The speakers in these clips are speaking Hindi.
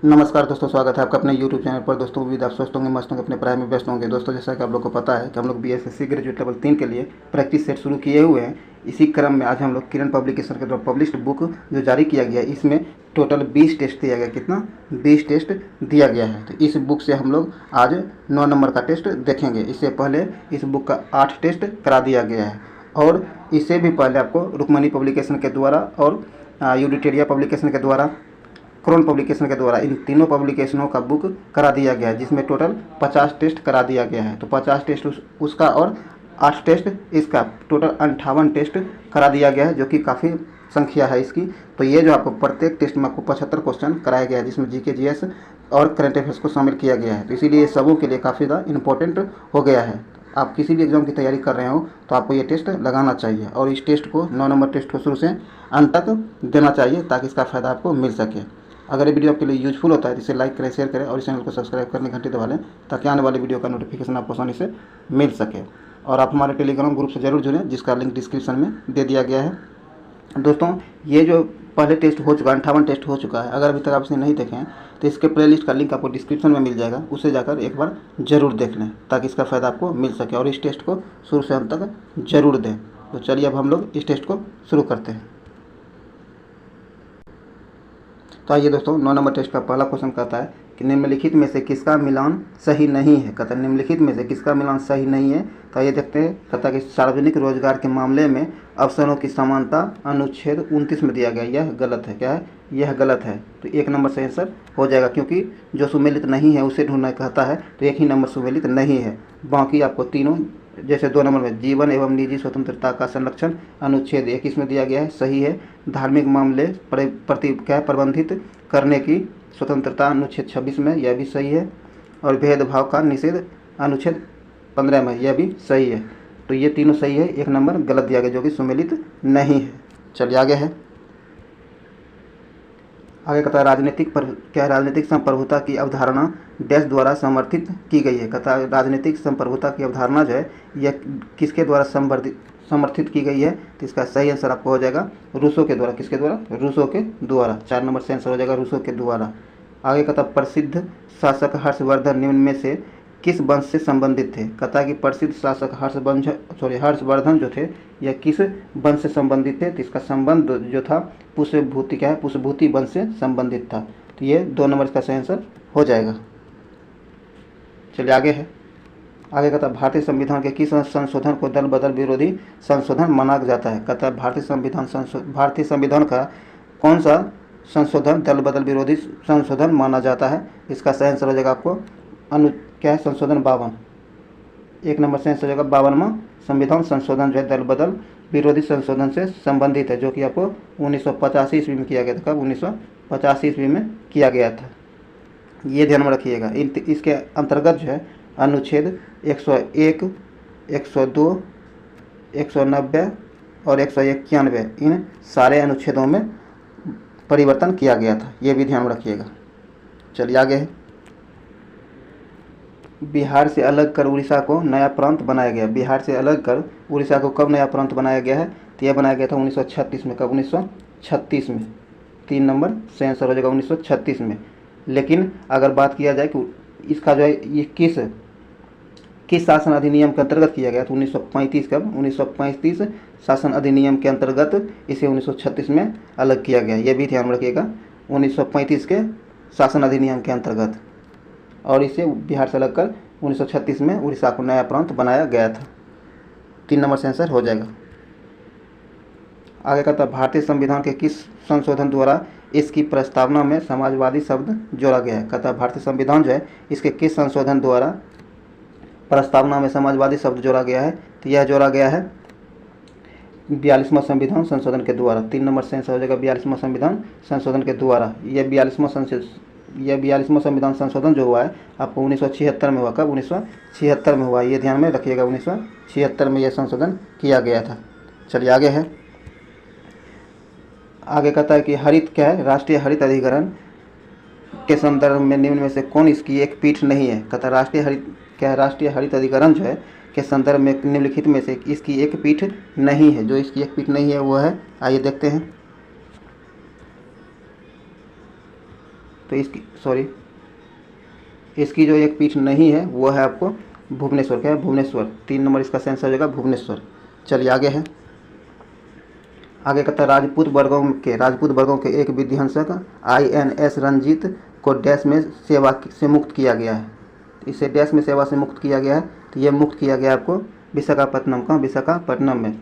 नमस्कार दोस्तों, स्वागत है आपका अपने YouTube चैनल पर। दोस्तों उम्मीद आप स्वस्थ होंगे, मस्त होंगे, अपने पढ़ाई में व्यस्त होंगे। दोस्तों जैसा कि आप लोग को पता है कि हम लोग BSSC ग्रेजुएट लेवल 3 के लिए प्रैक्टिस सेट शुरू किए हुए हैं। इसी क्रम में आज हम लोग किरण पब्लिकेशन के द्वारा पब्लिश्ड बुक जो जारी किया गया है, इसमें टोटल 20 टेस्ट दिया गया। कितना? 20 टेस्ट दिया गया है। तो इस बुक से हम लोग आज 9 नंबर का टेस्ट देखेंगे। इससे पहले इस बुक का 8 टेस्ट करा दिया गया है, और इससे भी पहले आपको रुक्मणी पब्लिकेशन के द्वारा और यूडिटेरिया पब्लिकेशन के द्वारा, क्रोन पब्लिकेशन के द्वारा, इन तीनों पब्लिकेशनों का बुक करा दिया गया है, जिसमें टोटल 50 टेस्ट करा दिया गया है। तो 50 टेस्ट उसका और 8 टेस्ट इसका, टोटल 58 टेस्ट करा दिया गया है, जो कि काफ़ी संख्या है इसकी। तो ये जो आपको प्रत्येक टेस्ट में आपको 75 क्वेश्चन कराया गया है, जिसमें GK GS और करंट अफेयर्स को शामिल किया गया है। तो इसीलिए सबों के लिए काफ़ी ज़्यादा इंपॉर्टेंट हो गया है। आप किसी भी एग्ज़ाम की तैयारी कर रहे हो तो आपको ये टेस्ट लगाना चाहिए, और इस टेस्ट को 9 नंबर टेस्ट को शुरू से अंत तक देना चाहिए, ताकि इसका फ़ायदा आपको मिल सके। अगर ये वीडियो आपके लिए यूजफुल होता है तो इसे लाइक करें, शेयर करें, और इस चैनल को सब्सक्राइब करने घंटी दबा लें, ताकि आने वाली वीडियो का नोटिफिकेशन आपको आसानी से मिल सके। और आप हमारे टेलीग्राम ग्रुप से ज़रूर जुड़ें, जिसका लिंक डिस्क्रिप्शन में दे दिया गया है। दोस्तों ये जो पहले टेस्ट हो चुका है, 58 टेस्ट हो चुका है, अगर अभी तक आप इसे नहीं देखें हैं तो इसके प्लेलिस्ट का लिंक आपको डिस्क्रिप्शन में मिल जाएगा, उसे जाकर एक बार ज़रूर देख लें, ताकि इसका फ़ायदा आपको मिल सके, और इस टेस्ट को शुरू से अंत तक ज़रूर दें। तो चलिए अब हम लोग इस टेस्ट को शुरू करते हैं। तो आइए दोस्तों, 9 नंबर टेस्ट का पहला क्वेश्चन कहता है कि निम्नलिखित में से किसका मिलान सही नहीं है। कहता है निम्नलिखित में से किसका मिलान सही नहीं है। तो आइए देखते हैं। कहता है कि सार्वजनिक रोजगार के मामले में अवसरों की समानता अनुच्छेद 29 में दिया गया, यह गलत है। क्या है? यह गलत है। तो 1 नंबर से आंसर हो जाएगा, क्योंकि जो सुमेलित नहीं है उसे ढूंढना कहता है, तो एक ही नंबर सुमेलित नहीं है। बाकी आपको तीनों, जैसे 2 नंबर में जीवन एवं निजी स्वतंत्रता का संरक्षण अनुच्छेद 21 में दिया गया है, सही है। धार्मिक मामले प्रबंधित करने की स्वतंत्रता अनुच्छेद 26 में, यह भी सही है। और भेदभाव का निषेध अनुच्छेद 15 में, यह भी सही है। तो ये तीनों सही है, 1 नंबर गलत दिया गया, जो कि सुमेलित नहीं है। चलिए आगे है। आगे कहता है राजनीतिक संप्रभुता की अवधारणा डैश द्वारा समर्थित की गई है। कहता है राजनीतिक संप्रभुता की अवधारणा जो है यह किसके द्वारा समर्थित की गई है। तो इसका सही आंसर आपको हो जाएगा रूसो के द्वारा। किसके द्वारा? रूसो के द्वारा। 4 नंबर से आंसर हो जाएगा रूसो के द्वारा। आगे कहता है प्रसिद्ध शासक हर्षवर्धन निम्न में से किस वंश से संबंधित थे। कहता है कि प्रसिद्ध शासक हर्षवर्धन जो थे, यह किस वंश से संबंधित थे। तो इसका संबंध जो था पुष्यभूति वंश से संबंधित था। तो ये 2 नंबर इसका सही आंसर हो जाएगा। चलिए आगे है। आगे कहता है भारतीय संविधान के किस संशोधन को दल बदल विरोधी संशोधन माना जाता है। कहता है भारतीय संविधान का कौन सा संशोधन दल बदल विरोधी संशोधन माना जाता है। इसका सही आंसर हो जाएगा आपको संशोधन 52। 1 नंबर से आंसर हो जाएगा 52वां संविधान संशोधन जो है दल बदल विरोधी संशोधन से संबंधित है, जो कि आपको 1985 ईस्वी में किया गया था। कब? 1985 ईस्वी में किया गया था, ये ध्यान में रखिएगा। इसके अंतर्गत जो है अनुच्छेद 101, 102, 190 और 191, इन सारे अनुच्छेदों में परिवर्तन किया गया था, ये भी ध्यान में रखिएगा। चलिए आगे है। बिहार से अलग कर उड़ीसा को नया प्रांत बनाया गया। बिहार से अलग कर उड़ीसा को कब नया प्रांत बनाया गया है। तो यह बनाया गया था 1936 में। कब? 1936 में। 3 नंबर से आंसर हो जाएगा 1936 में। लेकिन अगर बात किया जाए कि इसका जो है ये किस शासन अधिनियम के अंतर्गत किया गया, तो 1935। कब? 1935 शासन अधिनियम के अंतर्गत इसे 1936 में अलग किया गया, ये भी ध्यान में रखिएगा। 1935 के शासन अधिनियम के अंतर्गत, और इसे बिहार से अलग कर 1936 में उड़ीसा को नया प्रांत बनाया गया था। 3 नंबर से आंसर हो जाएगा। आगे कहता है भारतीय संविधान के किस संशोधन द्वारा इसकी प्रस्तावना में समाजवादी शब्द जोड़ा गया है। कहता है भारतीय संविधान जो है इसके किस संशोधन द्वारा प्रस्तावना में समाजवादी शब्द जोड़ा गया है। तो यह जोड़ा गया है 42वां संविधान संशोधन के द्वारा। 3 नंबर से आंसर हो जाएगा 42वां संविधान संशोधन के द्वारा। यह 42वां संविधान संशोधन जो हुआ है आपको 1976 में हुआ। कब? 1976 में हुआ, ये ध्यान में रखिएगा। 1976 में यह संशोधन किया गया था। चलिए आगे है। आगे कहता है कि राष्ट्रीय हरित अधिकरण के संदर्भ में निम्न में से कौन इसकी एक पीठ नहीं है। कहता है राष्ट्रीय हरित अधिकरण जो है के संदर्भ में निम्नलिखित में से इसकी एक पीठ नहीं है। जो इसकी एक पीठ नहीं है वो है, आइए देखते हैं। तो इसकी जो एक पीठ नहीं है वो है आपको भुवनेश्वर। क्या है? भुवनेश्वर। 3 नंबर इसका सेंस हो जाएगा भुवनेश्वर। चलिए आगे है, आगे कहता है राजपूत वर्गों के एक विध्वंसक INS रंजीत को डैश में सेवा से मुक्त किया गया है। इसे डैश में सेवा से मुक्त किया गया है, तो ये मुक्त किया गया आपको विशाखापट्टनम का, विशाखापट्टनम में।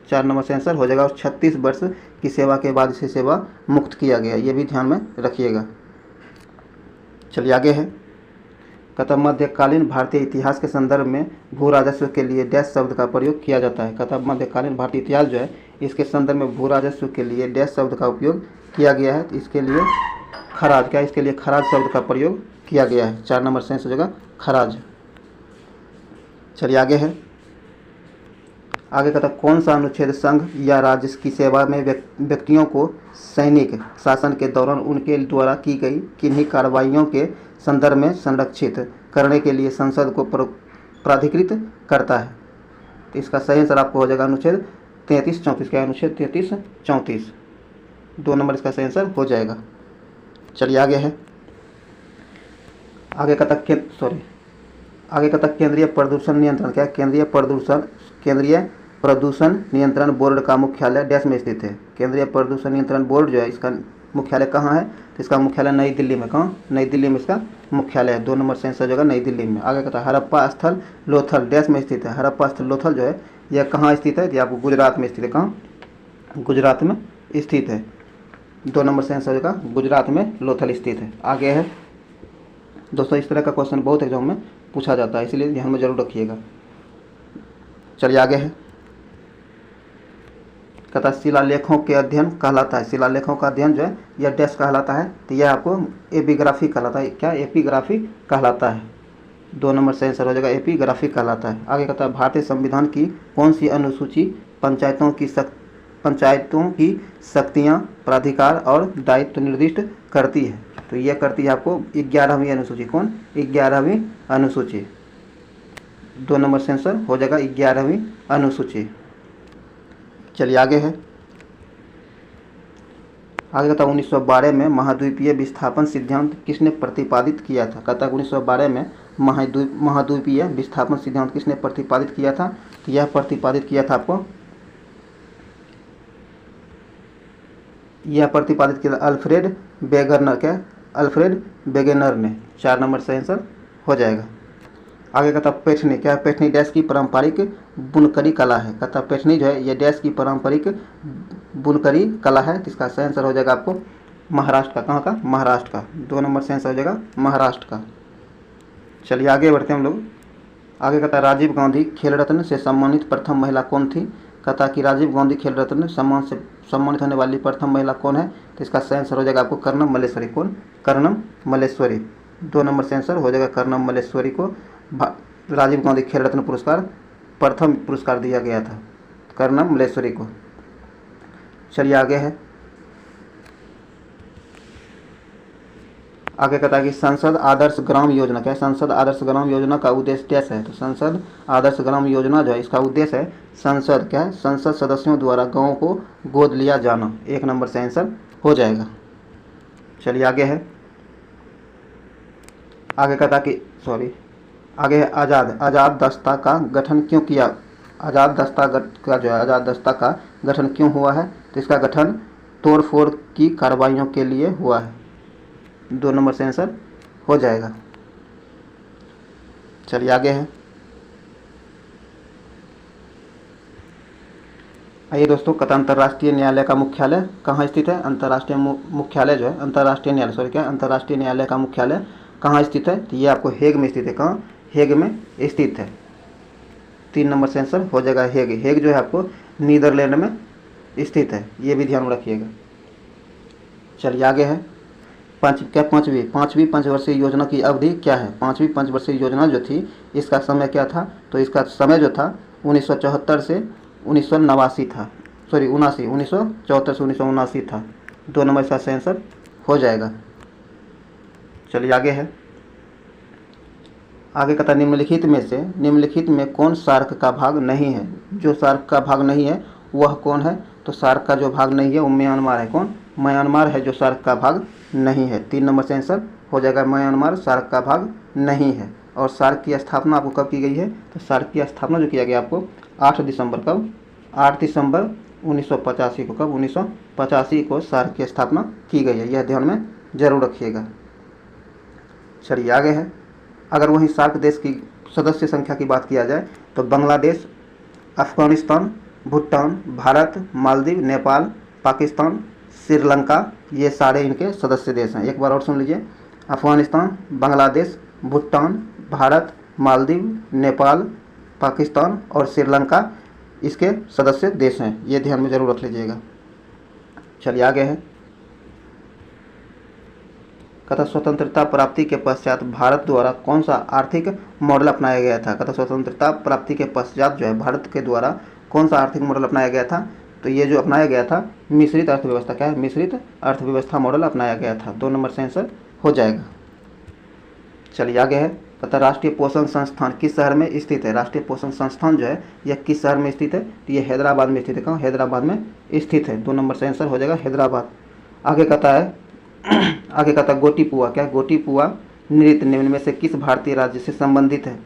4 नंबर से आंसर हो जाएगा। और 36 वर्ष की सेवा के बाद इसे सेवा मुक्त किया गया, ये भी ध्यान में रखिएगा। चलिए आगे है, कहता मध्यकालीन भारतीय इतिहास के संदर्भ में भू राजस्व के लिए डैश शब्द का प्रयोग किया जाता है। कहता मध्यकालीन भारतीय इतिहास जो है इसके संदर्भ में भू राजस्व के लिए डैश शब्द का उपयोग किया गया है। इसके लिए खराज, क्या इसके लिए खराज शब्द का प्रयोग किया गया है। 4 नंबर सेंस हो जाएगा खराज। चलिए आगे है, आगे कहता कौन सा अनुच्छेद संघ या राज्य की सेवा में व्यक्तियों को सैनिक शासन के दौरान उनके द्वारा की गई किन्हीं कार्रवाइयों के संदर्भ में संरक्षित करने के लिए संसद को प्राधिकृत करता है। तो इसका सही आंसर आपको हो जाएगा अनुच्छेद 33-34। क्या अनुच्छेद 33-34, 2 नंबर इसका सही आंसर हो जाएगा। चलिए आगे है, आगे कहता केंद्रीय प्रदूषण नियंत्रण, क्या केंद्रीय प्रदूषण नियंत्रण बोर्ड का मुख्यालय डैश में स्थित है। केंद्रीय प्रदूषण नियंत्रण बोर्ड जो है इसका मुख्यालय कहाँ है? तो इसका मुख्यालय नई दिल्ली में। कहाँ? नई दिल्ली में इसका मुख्यालय है। 2 नंबर से आंसर हो जाएगा नई दिल्ली में। आगे कहता है हड़प्पा स्थल लोथल डैश में स्थित है। हड़प्पा स्थल लोथल जो है यह कहाँ स्थित है? यह आपको गुजरात में स्थित है। कहाँ? गुजरात में स्थित है। 2 नंबर से आंसर हो जाएगा गुजरात में लोथल स्थित है। आगे है दोस्तों, इस तरह का क्वेश्चन बहुत एग्जाम में पूछा जाता है, इसलिए ध्यान में जरूर रखिएगा। चलिए आगे है, कहता है शिलालेखों के अध्ययन कहलाता है। शिलालेखों का अध्ययन जो है यह डैश कहलाता है, तो यह आपको एपिग्राफी कहलाता है। क्या? एपिग्राफी कहलाता है। 2 नंबर से आंसर हो जाएगा एपिग्राफी कहलाता है। आगे कहता है भारतीय संविधान की कौन सी अनुसूची पंचायतों की शक्तियाँ, प्राधिकार और दायित्व निर्दिष्ट करती है? तो यह करती है आपको 11वीं अनुसूची। कौन? 11वीं अनुसूची। 2 नंबर से आंसर हो जाएगा 11वीं अनुसूची। चलिए आगे है, आगे कहता है 1912 में महाद्वीपीय विस्थापन सिद्धांत किसने प्रतिपादित किया था? कहता है 1912 में महाद्वीपीय विस्थापन सिद्धांत किसने प्रतिपादित किया था? तो यह प्रतिपादित किया था आपको, यह प्रतिपादित किया अल्फ्रेड वेगनर। क्या? अल्फ्रेड वेगनर ने। 4 नंबर से आंसर हो जाएगा। आगे कहता पैठनी, क्या है? पैठनी डैश की पारंपरिक बुनकरी कला है। कहता पैठनी जो है ये डैश की पारंपरिक बुनकरी कला है। तो इसका सही आंसर हो जाएगा आपको महाराष्ट्र का। कहाँ का? महाराष्ट्र का। 2 नंबर से आंसर हो जाएगा महाराष्ट्र का। चलिए आगे बढ़ते हैं हम लोग। आगे कहता राजीव गांधी खेल रत्न से सम्मानित प्रथम महिला कौन थी? कहता कि राजीव गांधी खेल रत्न सम्मान से सम्मानित होने वाली प्रथम महिला कौन है? तो इसका सही आंसर हो जाएगा आपको कर्नम मल्लेश्वरी। कौन? कर्नम मल्लेश्वरी। 2 नंबर से आंसर हो जाएगा कर्नम मल्लेश्वरी को राजीव गांधी खेल रत्न पुरस्कार प्रथम पुरस्कार दिया गया था कर्नम मल्लेश्वरी को। चलिए आगे है, आगे कहता है कि संसद आदर्श ग्राम योजना, क्या है? संसद आदर्श ग्राम योजना का उद्देश्य कैसे है? तो संसद आदर्श ग्राम योजना जो है इसका उद्देश्य है संसद, क्या है? संसद सदस्यों द्वारा गाँव को गोद लिया जाना। 1 नंबर से आंसर हो जाएगा। चलिए आगे है, आगे कहता कि आगे है आज़ाद दस्ता का गठन क्यों किया? आज़ाद दस्ता का जो है आज़ाद दस्ता का गठन क्यों हुआ है? तो इसका गठन तोड़ फोड़ की कार्रवाइयों के लिए हुआ है। 2 नंबर से आंसर हो जाएगा। चलिए आगे है, आइए दोस्तों, कहता अंतर्राष्ट्रीय न्यायालय का मुख्यालय कहाँ स्थित है? अंतर्राष्ट्रीय मुख्यालय जो है अंतर्राष्ट्रीय न्यायालय का मुख्यालय कहाँ स्थित है? तो ये आपको हेग में स्थित है। कहाँ? हेग में स्थित है। 3 नंबर से आंसर हो जाएगा हेग। हेग जो है आपको नीदरलैंड में स्थित है, ये भी ध्यान में रखिएगा। चलिए आगे है, पाँचवीं पंचवर्षीय योजना की अवधि क्या है? 5वीं पंचवर्षीय योजना जो थी इसका समय क्या था? तो इसका समय जो था 1974 से 1989 था। 1974 से 1979 था। 2 नंबर इसका सही आंसर हो जाएगा। चलिए आगे है, आगे कहता निम्नलिखित में कौन सार्क का भाग नहीं है? जो सार्क का भाग नहीं है वह कौन है? तो सार्क का जो भाग नहीं है वो म्यांमार है। कौन? म्यांमार है जो सार्क का भाग नहीं है। 3 नंबर से आंसर हो जाएगा म्यांमार सार्क का भाग नहीं है। और सार्क की स्थापना आपको कब की गई है? तो सार्क की स्थापना जो किया गया आपको 8 दिसंबर कब? 8 दिसंबर 1985 को। कब? 1985 को सार्क की स्थापना की गई है, यह ध्यान में जरूर रखिएगा। चलिए आगे है। अगर वहीं सार्क देश की सदस्य संख्या की बात किया जाए तो बांग्लादेश, अफगानिस्तान, भूटान, भारत, मालदीव, नेपाल, पाकिस्तान, श्रीलंका, ये सारे इनके सदस्य देश हैं। एक बार और सुन लीजिए। अफगानिस्तान, बांग्लादेश, भूटान, भारत, मालदीव, नेपाल, पाकिस्तान और श्रीलंका इसके सदस्य देश हैं, ये ध्यान में जरूर रख लीजिएगा। चलिए आगे है। कथा स्वतंत्रता प्राप्ति के पश्चात भारत द्वारा कौन सा आर्थिक मॉडल अपनाया गया था? कथा स्वतंत्रता प्राप्ति के पश्चात जो है भारत के द्वारा कौन सा आर्थिक मॉडल अपनाया गया था? तो ये जो अपनाया गया था मिश्रित अर्थव्यवस्था। क्या है? मिश्रित अर्थव्यवस्था मॉडल अपनाया गया था। 2 नंबर से आंसर हो जाएगा। चलिए आगे है। पता राष्ट्रीय पोषण संस्थान किस शहर में स्थित है? राष्ट्रीय पोषण संस्थान जो है यह किस शहर में स्थित है? तो ये हैदराबाद में स्थित है। कहाँ? हैदराबाद में स्थित है। 2 नंबर से आंसर हो जाएगा हैदराबाद। आगे कहता है गोटीपुआ। क्या? गोटीपुआ नृत्य निम्न में से किस भारतीय राज्य से संबंधित है?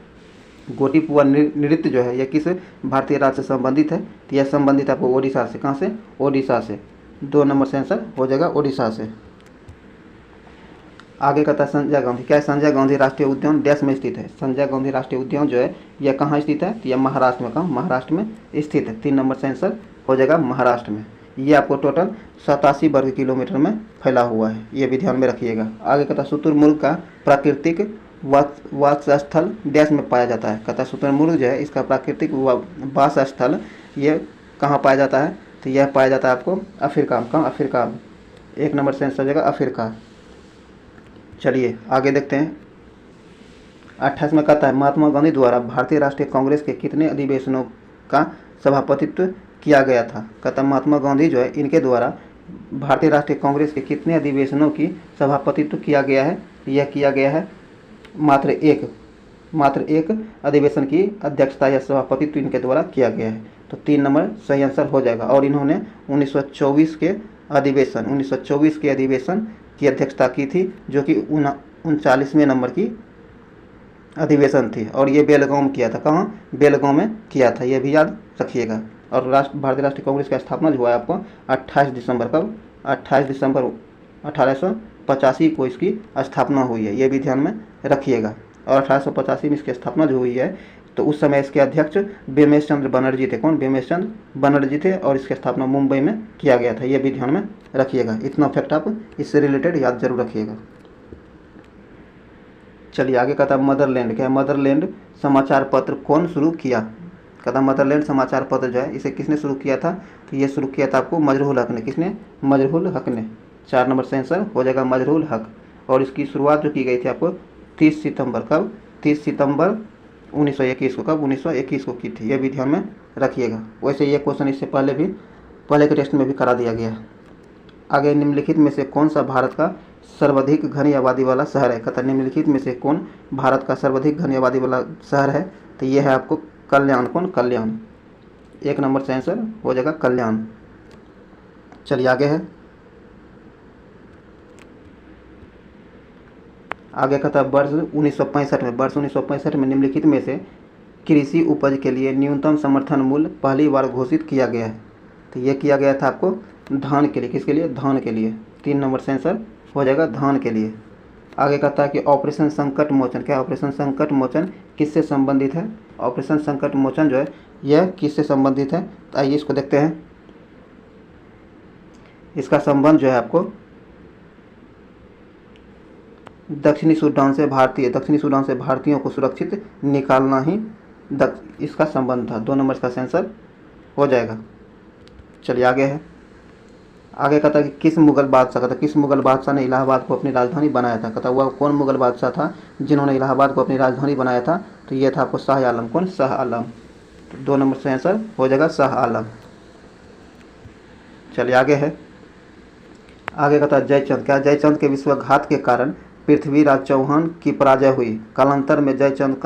गोटीपुआ नृत्य जो है यह किस भारतीय राज्य से संबंधित है? तो यह संबंधित आपको ओडिशा से। कहाँ से? ओडिशा से। 2 नंबर से आंसर हो जाएगा ओडिशा से। आगे कहता है संजय गांधी। क्या है? संजय गांधी राष्ट्रीय उद्यान देश में स्थित है। संजय गांधी राष्ट्रीय उद्यान जो है यह कहाँ स्थित है? तो यह महाराष्ट्र में। कहाँ? महाराष्ट्र में स्थित है। 3 नंबर से आंसर हो जाएगा महाराष्ट्र में। ये आपको टोटल 87 वर्ग किलोमीटर में फैला हुआ है, ये भी ध्यान में रखिएगा। आगे कहता शुतुरमुर्ग का प्राकृतिक वास स्थल देश में पाया जाता है। कहता शुतुरमुर्ग जो है इसका प्राकृतिक वास स्थल ये कहाँ पाया जाता है? तो यह पाया जाता है आपको अफ्रीका में। कहाँ? अफ्रीका में। 1 नंबर से आंसर हो जाएगा अफ्रीका। चलिए आगे देखते हैं। 28 में कहता है महात्मा गांधी द्वारा भारतीय राष्ट्रीय कांग्रेस के कितने अधिवेशनों का सभापतित्व किया गया था? कहता महात्मा गांधी जो है इनके द्वारा भारतीय राष्ट्रीय कांग्रेस के कितने अधिवेशनों की सभापतित्व किया गया है? यह किया गया है मात्र एक अधिवेशन की अध्यक्षता या सभापतित्व इनके द्वारा किया गया है। तो 3 नंबर सही आंसर हो जाएगा। और इन्होंने 1924 के अधिवेशन की अध्यक्षता की थी, जो कि 39वें नंबर की अधिवेशन थी। और ये बेलगांव में किया था। कहाँ? बेलगांव में किया था, ये भी याद रखिएगा। और भारतीय राष्ट्रीय कांग्रेस की स्थापना जो हुआ है आपको 28 दिसंबर कब? 28 दिसंबर 1885 को इसकी स्थापना हुई है, ये भी ध्यान में रखिएगा। और 1885 में इसकी स्थापना जो हुई है तो उस समय इसके अध्यक्ष बेमेश चंद्र बनर्जी थे। कौन? बेमेश चंद्र बनर्जी थे। और इसकी स्थापना मुंबई में किया गया था, ये भी ध्यान में रखिएगा। इतना फैक्ट आप इससे रिलेटेड याद जरूर रखिएगा। चलिए आगे कहता है मदरलैंड। क्या है? मदरलैंड समाचार पत्र कौन शुरू किया? कहता मदरलैंड समाचार पत्र जो है इसे किसने शुरू किया था? तो ये शुरू किया था आपको मजरूल हक ने। किसने? मजरूल हक ने। 4 नंबर से आंसर हो जाएगा मजरूल हक। और इसकी शुरुआत जो की गई थी आपको 30 सितंबर कब? 30 सितंबर 1921 को। कब? 1921 को की थी, ये भी ध्यान में रखिएगा। वैसे ये क्वेश्चन इससे पहले के टेस्ट में भी करा दिया गया। आगे निम्नलिखित में से कौन सा भारत का सर्वाधिक घनी आबादी वाला शहर है? कहता निम्नलिखित में से कौन भारत का सर्वाधिक घनी आबादी वाला शहर है? तो ये है आपको कल्याण। कौन? कल्याण। 1 नंबर से आंसर हो जाएगा कल्याण। चलिए आगे है। आगे कहता है वर्ष 1965 में निम्नलिखित में से कृषि उपज के लिए न्यूनतम समर्थन मूल्य पहली बार घोषित किया गया है। तो ये किया गया था आपको धान के लिए। किसके लिए? धान के लिए। 3 नंबर से आंसर हो जाएगा धान के लिए। आगे कहता है कि ऑपरेशन संकट मोचन। क्या? ऑपरेशन संकट मोचन किससे संबंधित है? ऑपरेशन संकट मोचन जो है यह किससे संबंधित है? तो आइए इसको देखते हैं। इसका संबंध जो है आपको दक्षिणी सूडान से भारतीयों को सुरक्षित निकालना ही इसका संबंध था। 2 नंबर का आंसर हो जाएगा। चलिए आगे है। आगे कहता है कि किस मुगल बादशाह ने इलाहाबाद को अपनी राजधानी बनाया था? कहता वह कौन मुगल बादशाह था जिन्होंने इलाहाबाद को अपनी राजधानी बनाया था? तो ये था आपको शाह आलम। कौन? शाह आलम। तो 2 नंबर से आंसर हो जाएगा शाह आलम। चलिए आगे है। आगे कहता है जयचंद। क्या? जयचंद के विश्वासघात के कारण पृथ्वीराज चौहान की पराजय हुई। कालांतर में जयचंद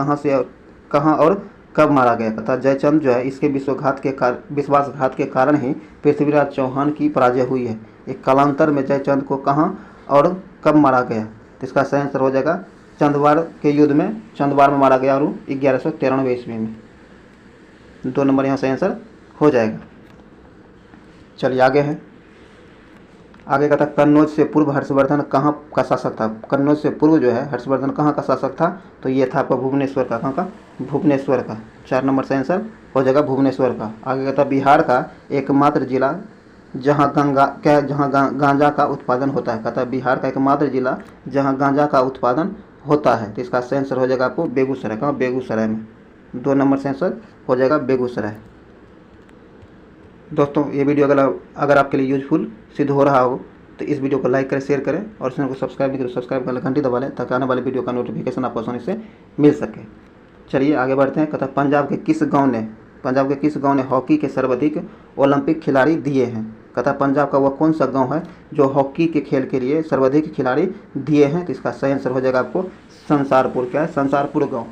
कहाँ और कब मारा गया? कहता जयचंद जो है इसके विश्वासघात के कारण ही पृथ्वीराज चौहान की पराजय हुई है। एक कालांतर में जयचंद को कहाँ और कब मारा गया? तो इसका सही आंसर हो जाएगा चंदवाड़ के युद्ध में, चंदवाड़ में मारा गया और 1193 ईस्वी में। 2 नंबर यहाँ सही आंसर हो जाएगा। चलिए आगे है। आगे का था कन्नौज से पूर्व हर्षवर्धन कहाँ का शासक था? कन्नौज से पूर्व जो है हर्षवर्धन कहाँ का शासक था? तो ये था आपका भुवनेश्वर का। कहाँ का? भुवनेश्वर का। 4 नंबर से आंसर हो जाएगा भुवनेश्वर का। आगे का था बिहार का एकमात्र जिला जहाँ गांजा का उत्पादन होता है। कहता है बिहार का एकमात्र जिला जहाँ गांजा का उत्पादन होता है। तो इसका सही आंसर हो जाएगा आपको बेगूसराय। कहाँ? बेगूसराय में। 2 नंबर से आंसर हो जाएगा बेगूसराय। दोस्तों ये वीडियो अगर आपके लिए यूजफुल सिद्ध हो रहा हो तो इस वीडियो को लाइक करें, शेयर करें और चैनल को सब्सक्राइब नहीं करें सब्सक्राइब कर घंटी दबा लें ताकि आने वाले वीडियो का नोटिफिकेशन आपको आसानी से मिल सके। चलिए आगे बढ़ते हैं। कहता पंजाब के किस गांव ने हॉकी के सर्वाधिक ओलंपिक खिलाड़ी दिए हैं? कहता पंजाब का वह कौन सा गांव है जो हॉकी के खेल के लिए सर्वाधिक खिलाड़ी दिए हैं? तो इसका सही आंसर हो जाएगा आपको संसारपुर। क्या है? संसारपुर गाँव।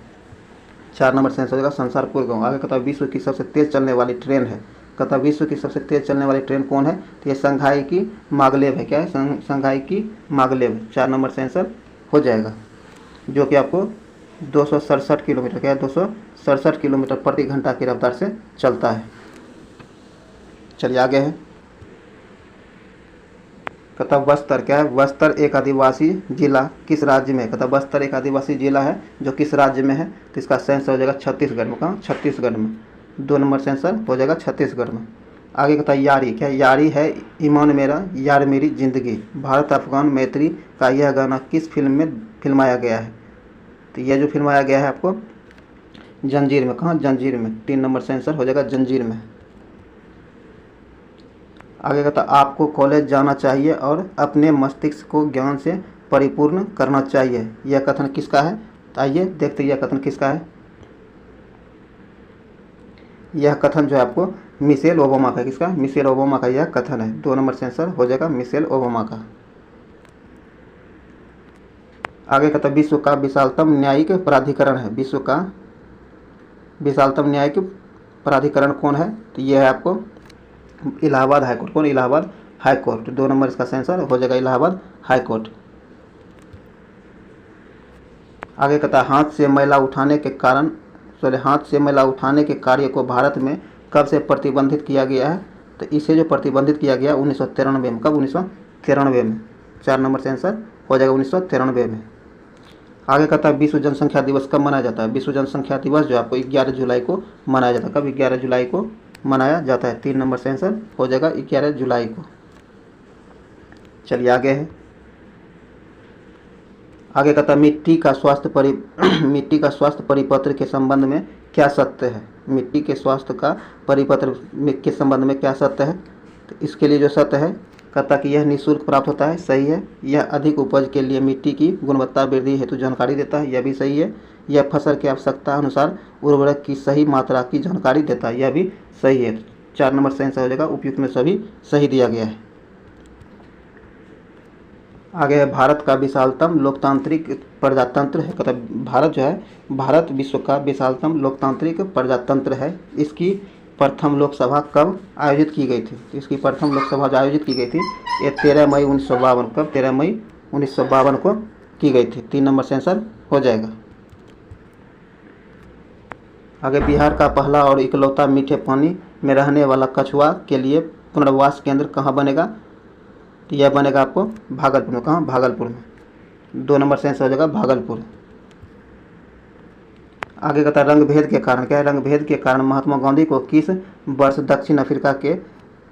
4 नंबर से आंसर हो जाएगा संसारपुर गाँव। आगे कहता विश्व की सबसे तेज चलने वाली ट्रेन है। कहता विश्व की सबसे तेज चलने वाली ट्रेन कौन है? तो ये शंघाई की मागलेव है। क्या है? शंघाई की मागलेव। 4 नंबर से आंसर हो जाएगा, जो कि आपको 267 किलोमीटर, क्या है 267 किलोमीटर प्रति घंटा की रफ्तार से चलता है। चलिए आगे है। कहता बस्तर, क्या है? बस्तर एक आदिवासी जिला किस राज्य में? कहता बस्तर एक आदिवासी जिला है जो किस राज्य में है? तो इसका सही आंसर हो जाएगा छत्तीसगढ़ में। कहाँ? छत्तीसगढ़ में। 2 नंबर से आंसर हो जाएगा छत्तीसगढ़ में। आगे कहता है यारी, क्या यारी है ईमान मेरा यार मेरी ज़िंदगी भारत अफगान मैत्री का यह गाना किस फिल्म में फिल्माया गया है? तो यह जो फिल्माया गया है आपको जंजीर में। कहाँ? जंजीर में। 3 नंबर से आंसर हो जाएगा जंजीर में। आगे कहता आपको कॉलेज जाना चाहिए और अपने मस्तिष्क को ज्ञान से परिपूर्ण करना चाहिए, यह कथन किसका है? तो आइए देखते हैं यह कथन किसका है। यह कथन जो है आपको मिशेल ओबामा का। किसका? मिशेल ओबामा का यह कथन है। 2 नंबर से आंसर हो जाएगा मिशेल ओबामा का। आगे कहता विश्व का विशालतम न्यायिक प्राधिकरण है। विश्व का विशालतम न्यायिक प्राधिकरण कौन है? तो यह है आपको इलाहाबाद हाईकोर्ट। कौन? इलाहाबाद हाईकोर्ट। 2 नंबर इसका आंसर हो जाएगा इलाहाबाद हाईकोर्ट। आगे कहता हाथ से मैला उठाने के कार्य को भारत में कब से प्रतिबंधित किया गया है? तो इसे जो प्रतिबंधित किया गया 1993 में। कब? 1993 में। 4 नंबर से आंसर हो जाएगा 1993 में। आगे कहता है विश्व जनसंख्या दिवस कब मनाया जाता है? विश्व जनसंख्या दिवस जो आपको 11 जुलाई को मनाया जाता है। कब? 11 जुलाई को मनाया जाता है। 3 नंबर से आंसर हो जाएगा 11 जुलाई को। चलिए आगे है। आगे कहता मिट्टी का स्वास्थ्य परिपत्र के संबंध में क्या सत्य है? मिट्टी के स्वास्थ्य का परिपत्र के संबंध में क्या सत्य है? तो इसके लिए जो सत्य है कहता कि यह निःशुल्क प्राप्त होता है। सही है। यह अधिक उपज के लिए मिट्टी की गुणवत्ता वृद्धि हेतु जानकारी देता है। यह भी सही है। यह फसल की आवश्यकता अनुसार उर्वरक की सही मात्रा की जानकारी देता है। यह भी सही है। 4 नंबर से आंसर हो जाएगा उपयुक्त में सभी सही दिया गया है। आगे है भारत का विशालतम लोकतांत्रिक प्रजातंत्र है। कहता भारत जो है भारत विश्व का विशालतम लोकतांत्रिक प्रजातंत्र है। इसकी प्रथम लोकसभा कब आयोजित की गई थी? इसकी प्रथम लोकसभा जो आयोजित की गई थी ये 13 मई 1952। कब? 13 मई 1952 को की गई थी। 3 नंबर से आंसर हो जाएगा। आगे बिहार का पहला और इकलौता मीठे पानी में रहने वाला कछुआ के लिए पुनर्वास केंद्र कहाँ बनेगा? तो यह बनेगा आपको भागलपुर में। कहाँ? भागलपुर में। 2 नंबर से आंसर हो जाएगा भागलपुर। आगे कहता है रंग भेद के कारण, क्या है? रंग भेद के कारण महात्मा गांधी को किस वर्ष दक्षिण अफ्रीका के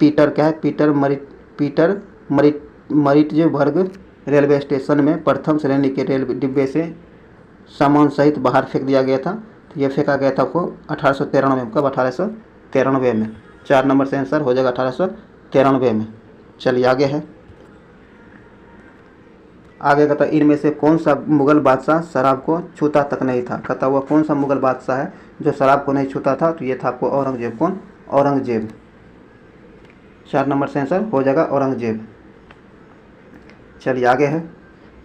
पीटर मरिट्जबर्ग रेलवे स्टेशन में प्रथम श्रेणी के रेल डिब्बे से सामान सहित बाहर फेंक दिया गया था? तो यह फेंका गया था आपको 1893 में। कब? 1893 में। 4 नंबर से आंसर हो जाएगा 1893 में। चलिए आगे है। आगे कहता इनमें से कौन सा मुगल बादशाह शराब को छूता तक नहीं था? कहता वह कौन सा मुगल बादशाह है जो शराब को नहीं छूता था? तो ये था आपको औरंगजेब। कौन? औरंगजेब। 4 नंबर से आंसर हो जाएगा औरंगजेब। चलिए आगे है।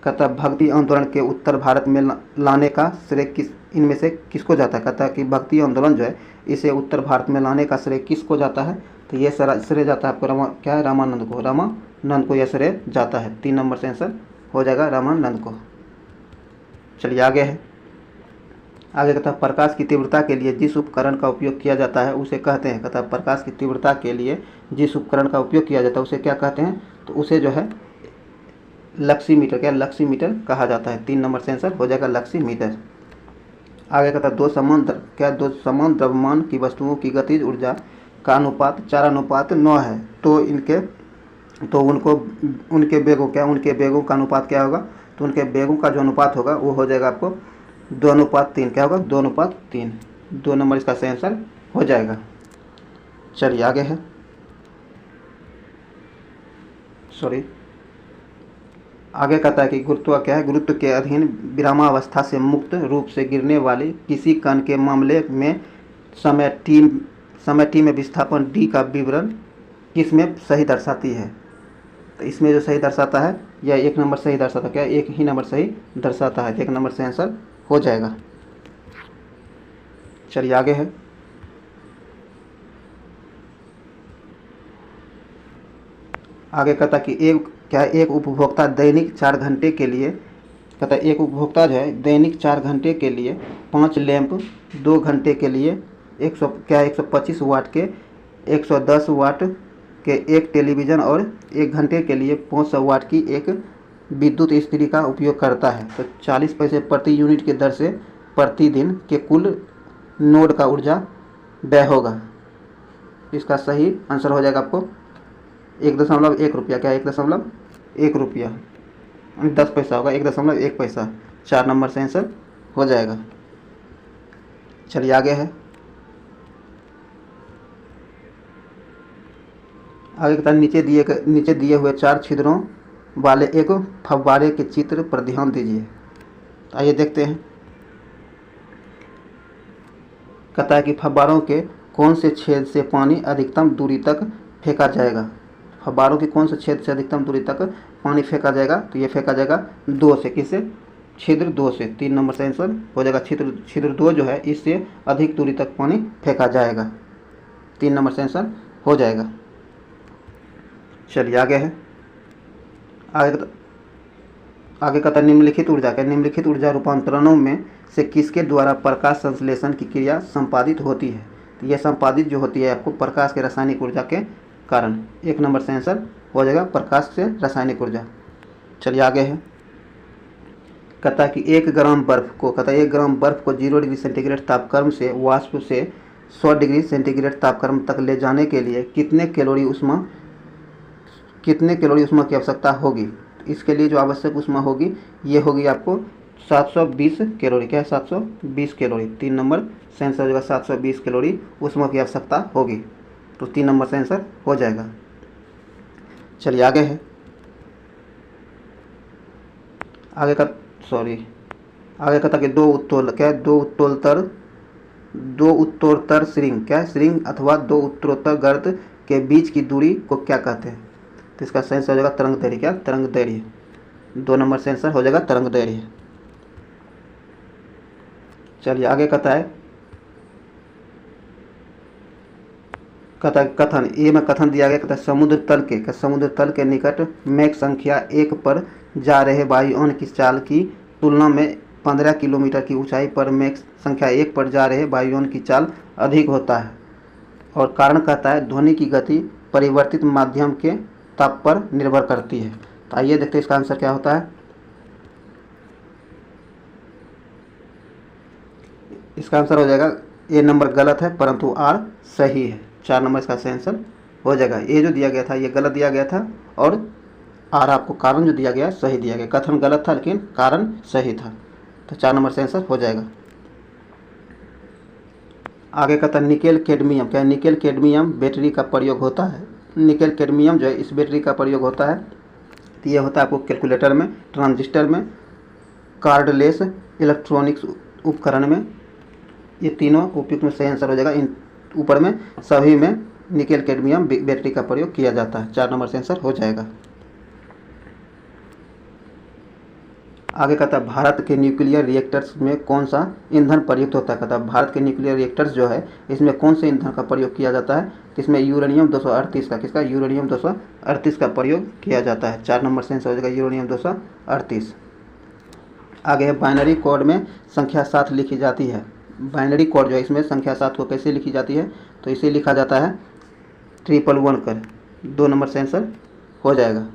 कहता भक्ति आंदोलन के उत्तर भारत में लाने का श्रेय इनमें से किसको जाता है? कहता कि भक्ति आंदोलन जो है इसे उत्तर भारत में लाने का श्रेय किसको जाता है? तो ये श्रेय जाता है आपको क्या है? रामानंद को। नंद को यह श्रेय जाता है। 3 नंबर से आंसर हो जाएगा रामानंद को। चलिए आगे है। आगे कहता है प्रकाश की तीव्रता के लिए जिस उपकरण का उपयोग किया जाता है उसे कहते हैं। कहता है प्रकाश की तीव्रता के लिए जिस उपकरण का उपयोग किया जाता है उसे क्या कहते हैं, तो उसे जो है लक्सीमीटर, क्या लक्सीमीटर कहा जाता है। 3 नंबर से आंसर हो जाएगा लक्सीमीटर। आगे कहता है दो समान द्रव्यमान की वस्तुओं की गतिज ऊर्जा का अनुपात 4:9 है, तो उनके बेगों का अनुपात क्या होगा, तो उनके बेगों का जो अनुपात होगा वो हो जाएगा आपको 2:3। क्या होगा 2:3। 2 नंबर इसका सही आंसर हो जाएगा। चलिए आगे है। आगे कहता है कि गुरुत्व के अधीन विरामावस्था से मुक्त रूप से गिरने वाली किसी कण के मामले में समय टी में विस्थापन डी का विवरण किस में सही दर्शाती है। तो इसमें जो सही दर्शाता है यह 1 नंबर सही दर्शाता है। क्या 1 ही नंबर सही दर्शाता है, 1 नंबर से आंसर हो जाएगा। चलिए आगे है। आगे कहता कि एक उपभोक्ता दैनिक 4 घंटे के लिए, कहता है एक उपभोक्ता जो है दैनिक 4 घंटे के लिए 5 लैंप, 2 घंटे के लिए 125 वाट के, 110 वाट के एक टेलीविज़न और 1 घंटे के लिए 500 वाट की एक विद्युत इस्त्री का उपयोग करता है, तो 40 पैसे प्रति यूनिट की दर से प्रतिदिन के कुल नोड का ऊर्जा व्यय होगा। इसका सही आंसर हो जाएगा आपको 1.1 रुपया। क्या 1.1 रुपया 10 पैसा होगा, 1.1 पैसा। 4 नंबर से आंसर हो जाएगा। चलिए आगे है। आगे कहता है नीचे दिए हुए 4 छिद्रों वाले एक फव्वारे के चित्र पर ध्यान दीजिए। आइए देखते हैं। कहता है कि फव्वारों के कौन से छेद से पानी अधिकतम दूरी तक फेंका जाएगा। फव्वारों के कौन से छेद से अधिकतम दूरी तक पानी फेंका जाएगा, तो ये फेंका जाएगा 2 से। किससे? छिद्र 2 से। 3 नंबर से आंसर हो जाएगा छिद्र 2 जो है इससे अधिक दूरी तक पानी फेंका जाएगा। 3 नंबर से आंसर हो जाएगा। चलिए आगे है। आगे कहता निम्नलिखित ऊर्जा रूपांतरणों में से किसके द्वारा प्रकाश संश्लेषण की क्रिया संपादित होती है। तो यह संपादित जो होती है आपको प्रकाश के रासायनिक ऊर्जा के कारण। 1 नंबर से आंसर हो जाएगा प्रकाश से रासायनिक ऊर्जा। चलिए आगे है। कहता है कि 1 ग्राम बर्फ को 0 डिग्री सेंटीग्रेड तापक्रम से वाष्प से 100 डिग्री सेंटीग्रेड तापक्रम तक ले जाने के लिए कितने कैलोरी उष्मा की आवश्यकता होगी। इसके लिए जो आवश्यक उष्मा होगी ये होगी आपको 720 कैलोरी। क्या है 720 कैलोरी। 3 नंबर से आंसर हो जाएगा 720 कैलोरी उष्मा की आवश्यकता होगी, तो 3 नंबर से आंसर हो जाएगा। चलिए आगे है। आगे कहता कि दो उत्तरोत्तर श्रृंग अथवा 2 उत्तरोत्तर गर्त के बीच की दूरी को क्या कहते हैं। तो इसका सही आंसर हो जाएगा तरंग दैर्घ्य। क्या तरंग दैर्घ्य। 2 नंबर से आंसर हो जाएगा तरंग दैर्घ्य। चलिए आगे कहता है कथन ए में कथन दिया गया। कहता है समुद्र तल के निकट मैक संख्या 1 पर जा रहे वायुयान की चाल की तुलना में 15 किलोमीटर की ऊंचाई पर मैक संख्या 1 पर जा रहे वायुयान की चाल अधिक होता है, और कारण कहता है ध्वनि की गति परिवर्तित माध्यम के ताप पर निर्भर करती है। तो आइए देखते हैं इसका आंसर क्या होता है। इसका आंसर हो जाएगा ए नंबर गलत है परंतु आर सही है। 4 नंबर इसका सही आंसर हो जाएगा। ए जो दिया गया था ये गलत दिया गया था और आर आपको कारण जो दिया गया सही दिया गया। कथन गलत था लेकिन कारण सही था, तो 4 नंबर से आंसर हो जाएगा। आगे कहता निकेल कैडमियम। क्या निकेल कैडमियम बैटरी का प्रयोग होता है। निकेल कैडमियम जो है इस बैटरी का प्रयोग होता है, तो ये होता है आपको कैलकुलेटर में, ट्रांजिस्टर में, कार्डलेस इलेक्ट्रॉनिक्स उपकरण में। ये तीनों उपयुक्त में सही आंसर हो जाएगा। इन ऊपर में सभी में निकेल कैडमियम बैटरी का प्रयोग किया जाता है। 4 नंबर से आंसर हो जाएगा। आगे कहता है भारत के न्यूक्लियर रिएक्टर्स में कौन सा ईंधन प्रयुक्त होता है। कहता है भारत के न्यूक्लियर रिएक्टर्स जो है इसमें कौन से ईंधन का प्रयोग किया जाता है। तो इसमें यूरेनियम 238 का, किसका, यूरेनियम 238 का प्रयोग किया जाता है। 4 नंबर से आंसर हो जाएगा यूरेनियम 238। आगे है बाइनरी कोड में संख्या 7 लिखी जाती है। बाइनरी कोड जो है इसमें संख्या 7 को कैसे लिखी जाती है, तो इसे लिखा जाता है 111 कर। 2 नंबर से आंसर हो जाएगा।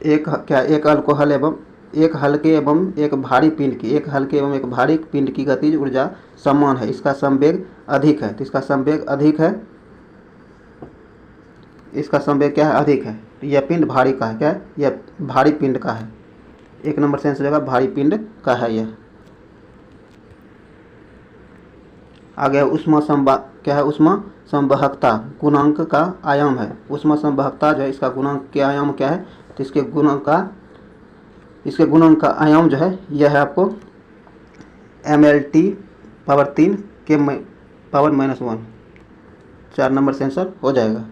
एक अल्कोहल एवं एक हल्के एवं एक भारी पिंड की गतिज ऊर्जा समान है, इसका संवेग अधिक है। तो इसका संवेग अधिक है, इसका संवेग क्या है, अधिक है। तो यह पिंड भारी का है, क्या है, यह भारी पिंड का है। 1 नंबर से आंसर हो जाएगा भारी पिंड का है यह। आगे क्या है, उष्मा संवाहकता गुणांक का आयाम है। उष्मा संवाहकता जो है इसका गुणांक के आयाम क्या है, तो इसके गुणांक का आयाम जो है यह है आपको mLT/3 के पावर -1। 4 नंबर से आंसर हो जाएगा।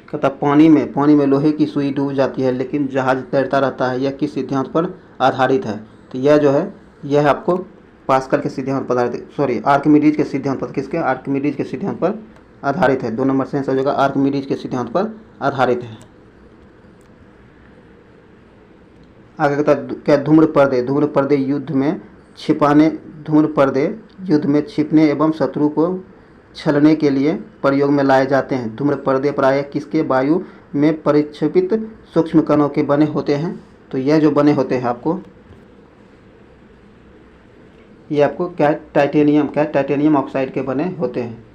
कहता पानी में लोहे की सुई डूब जाती है लेकिन जहाज तैरता रहता है, यह किस सिद्धांत पर आधारित है। तो यह जो है यह आपको पास्कल के सिद्धांत पर आधारित, आर्किमिडीज के सिद्धांत पर, किसके, आर्किमिडीज के सिद्धांत पर आधारित है। 2 नंबर से आंसर हो जाएगा आर्किमिडीज के सिद्धांत पर आधारित है। आगे कहता क्या, धूम्र पर्दे युद्ध में छिपने एवं शत्रु को छलने के लिए प्रयोग में लाए जाते हैं। धूम्र पर्दे प्रायः किसके वायु में परिक्षेपित सूक्ष्म कणों के बने होते हैं। तो यह जो बने होते हैं आपको, ये आपको क्या है, टाइटेनियम ऑक्साइड के बने होते हैं।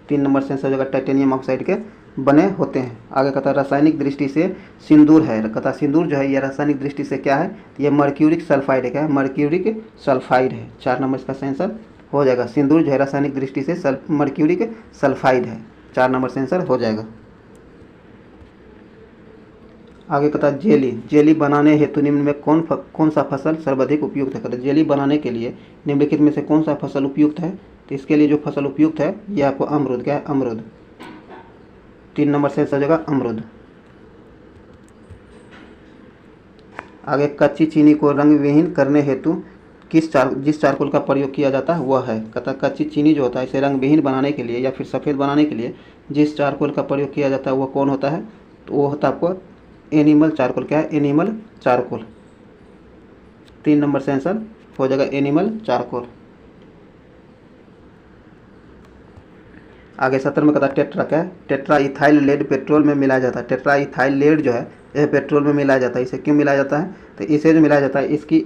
3 नंबर से आंसर हो जाएगा टाइटेनियम ऑक्साइड के बने होते हैं। आगे कहता है रासायनिक दृष्टि से सिंदूर है। कहता सिंदूर जो है यह रासायनिक दृष्टि से क्या है, ये मर्क्यूरिक सल्फाइड है। क्या है, मर्क्यूरिक सल्फाइड है। 4 नंबर इसका आंसर हो जाएगा। सिंदूर जो है रासायनिक दृष्टि से मर्क्यूरिक सल्फाइड है। 4 नंबर से आंसर हो जाएगा। आगे कहता है जेली बनाने हेतु निम्न में कौन सा फसल सर्वाधिक उपयुक्त है। कहता है जेली बनाने के लिए निम्नलिखित में से कौन सा फसल उपयुक्त है। तो इसके लिए जो फसल उपयुक्त है यह आपको अमरूद, क्या है, अमरूद। 3 नंबर से आंसर हो जाएगा अमरूद। आगे कच्ची चीनी को रंग विहीन करने हेतु जिस चारकोल का प्रयोग किया जाता है वह है। कहता कच्ची चीनी जो होता है इसे रंग विहीन बनाने के लिए या फिर सफ़ेद बनाने के लिए जिस चारकोल का प्रयोग किया जाता है वह कौन होता है, तो वो होता है आपको एनिमल चारकोल। क्या है, एनिमल चारकोल। 3 नंबर से आंसर हो जाएगा एनिमल चारकोल। आगे 17 में कहता है टेट्रा, क्या है, टेट्रा इथाइल लेड पेट्रोल में मिलाया जाता है। टेट्रा इथाइल लेड जो है यह पेट्रोल में मिलाया जाता है। इसे क्यों मिलाया जाता है, तो इसे जो मिलाया जाता है इसकी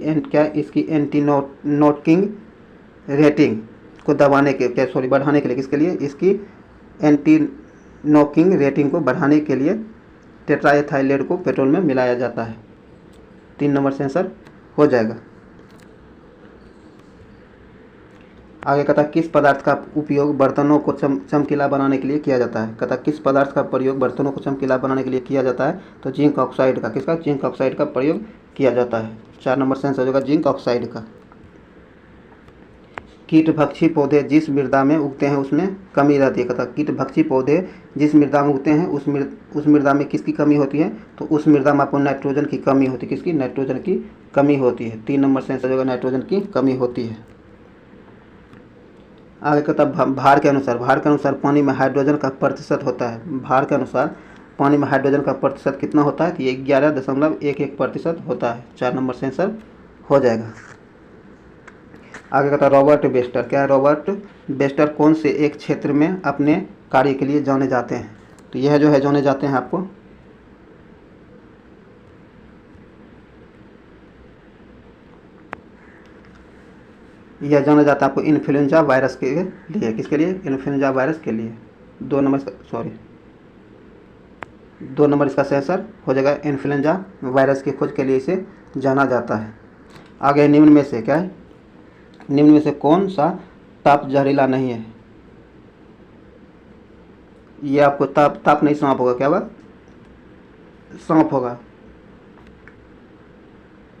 एंटी नॉकिंग रेटिंग को बढ़ाने के लिए, किसके लिए, इसकी एंटी नॉकिंग रेटिंग को बढ़ाने के लिए टेट्रा इथाइल लेड को पेट्रोल में मिलाया जाता है। 3 नंबर से आंसर हो जाएगा। आगे कहता है किस पदार्थ का उपयोग बर्तनों को चमकीला बनाने के लिए किया जाता है। कहता किस पदार्थ का प्रयोग बर्तनों को चमकीला बनाने के लिए किया जाता है, तो जिंक ऑक्साइड का, किसका, जिंक ऑक्साइड का प्रयोग किया जाता है। 4 नंबर से आंसर हो जाएगा जिंक ऑक्साइड का। कीटभक्षी पौधे जिस मृदा में उगते हैं उसमें कमी रहती है। कहता कीटभक्षी पौधे जिस मृदा में उगते हैं उस मृदा में किसकी कमी होती है, तो उस मृदा में आपको नाइट्रोजन की कमी होती है। किसकी, नाइट्रोजन की कमी होती है। 3 नंबर से आंसर हो जाएगा नाइट्रोजन की कमी होती है। आगे कहता भार के अनुसार पानी में हाइड्रोजन का प्रतिशत होता है। भार के अनुसार पानी में हाइड्रोजन का प्रतिशत कितना होता है, तो ये 11.11% होता है। 4 नंबर से आंसर हो जाएगा। आगे कहता रॉबर्ट बेस्टर, क्या है, रॉबर्ट बेस्टर कौन से एक क्षेत्र में अपने कार्य के लिए जाने जाते हैं। तो यह जो है जाने जाते हैं आपको यह जाना जाता है आपको इन्फ्लुएंजा वायरस के लिए। किसके लिए, इन्फ्लुएंजा वायरस के लिए। 2 नंबर इसका आंसर हो जाएगा। इन्फ्लुएंजा वायरस की खोज के लिए इसे जाना जाता है। आगे निम्न में से, क्या है, निम्न में से कौन सा ताप जहरीला नहीं है। ये आपको ताप नहीं, सांप होगा। क्या होगा, सांप होगा।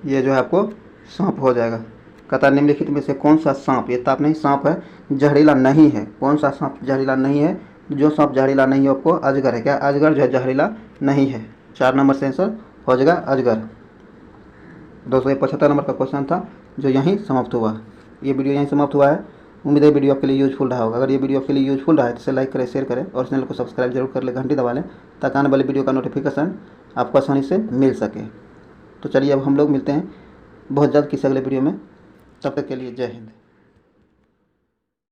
ये जो है आपको सांप हो जाएगा। कहता निम्नलिखित में से कौन सा सांप, ये ताप नहीं सांप है, जहरीला नहीं है। कौन सा सांप जहरीला नहीं है, जो सांप जहरीला नहीं है आपको अजगर है। क्या अजगर जो है जहरीला नहीं है। 4 नंबर से आंसर हो जाएगा अजगर। दोस्तों ये 75 नंबर का क्वेश्चन था जो यहीं समाप्त हुआ। ये वीडियो यहीं समाप्त हुआ है। उम्मीद है वीडियो आपके लिए यूजफुल रहा होगा। अगर ये वीडियो आपके लिए यूजफुल रहा है तो इसे लाइक करें, शेयर करें और चैनल को सब्सक्राइब जरूर कर लें, घंटी दबा लें ताकि आने वाली वीडियो का नोटिफिकेशन आपको आसानी से मिल सके। तो चलिए अब हम लोग मिलते हैं बहुत जल्द किसी अगले वीडियो में। तब तक के लिए जय हिंद।